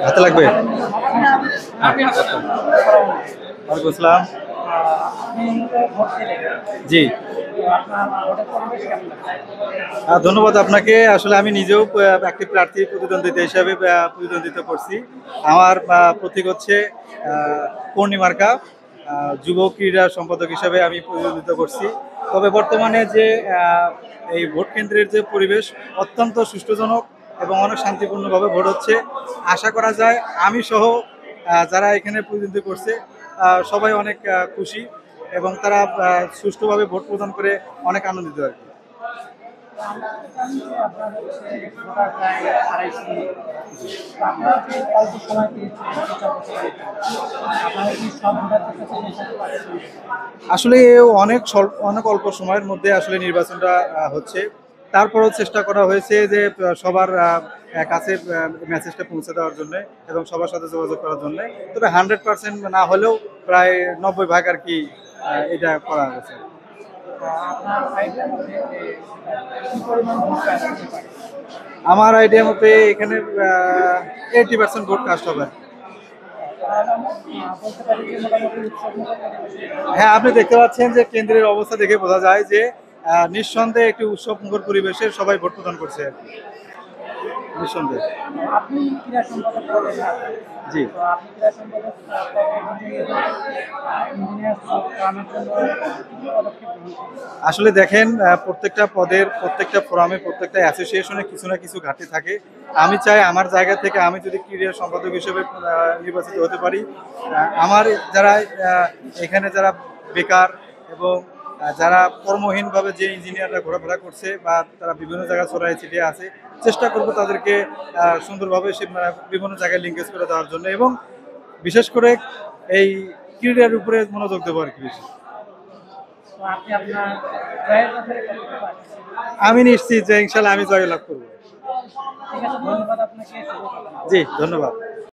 হাতে লাগবে। ওয়ালাইকুম আসসালাম। জি। ধন্যবাদ আপনাকে। আসলে আমি নিজেও একটি প্রার্থী প্রতিদ্বন্দ্বিতা হিসাবে প্রতিদ্বন্দ্বিতা করছি। আমার প্রতীক হচ্ছে আ পূর্ণিমার্কা। যুব ক্রীড়া সম্পাদক হিসাবে আমি প্রতিদ্বন্দ্বিতা করছি। তবে বর্তমানে যে আ এই ভোট কেন্দ্রের যে পরিবেশ অত্যন্ত সুষ্ঠুজনক এবং অনেক শান্তিপূর্ণভাবে ভোট হচ্ছে। আশা করা যায় আমি সহ যারা এখানে প্রতিদ্বন্দ্বিতা করছে সবাই অনেক খুশি এবং তারা সুষ্ঠুভাবে ভোট প্রদান করে অনেক আনন্দিত আরকি। আসলে অনেক অল্প সময়ের মধ্যে আসলে নির্বাচনটা হচ্ছে। তারপরেও চেষ্টা করা হয়েছে যে সবার কাছে মেসেজটা পৌঁছে দেওয়ার জন্যে এবং সবার সাথে যোগাযোগ করার জন্যে। তবে 100% না হলেও প্রায় 90 ভাগ আরকি এটা করা হয়েছে। আমার আইডিয়া মতে এখানে 80% ভোট কাস্ট হবে। হ্যাঁ, আপনি দেখতে পাচ্ছেন যে কেন্দ্রের অবস্থা দেখে বোঝা যায় যে নিঃসন্দেহে একটি উৎসবমুখর পরিবেশে সবাই ভোট প্রদান করছে আরকি। নিঃসন্দেহে। জি। আসলে দেখেন প্রত্যেকটা পদের, প্রত্যেকটা ফোরামে, প্রত্যেকটা অ্যাসোসিয়েশনে কিছু না কিছু ঘাটতি থাকে। আমি চাই আমার জায়গা থেকে আমি যদি ক্রীড়া সম্পাদক হিসেবে নির্বাচিত হতে পারি, আমার যারা আ এখানে যারা বেকার এবং যারা কর্মহীনভাবে যে ইঞ্জিনিয়াররা ঘোরাফেরা করছে বা তারা বিভিন্ন জায়গায় ছড়ায় ছিটিয়ে আছে, চেষ্টা করব তাদেরকে সুন্দরভাবে বিভিন্ন জায়গায় লিঙ্কেজ করে দেওয়ার জন্য এবং বিশেষ করে এই ক্রীড়ার উপরে মনোযোগ দেবো আরকি বেশি। আমি নিশ্চিত যে ইনশাআল্লাহ আমি জয়লাভ করব। জি, ধন্যবাদ।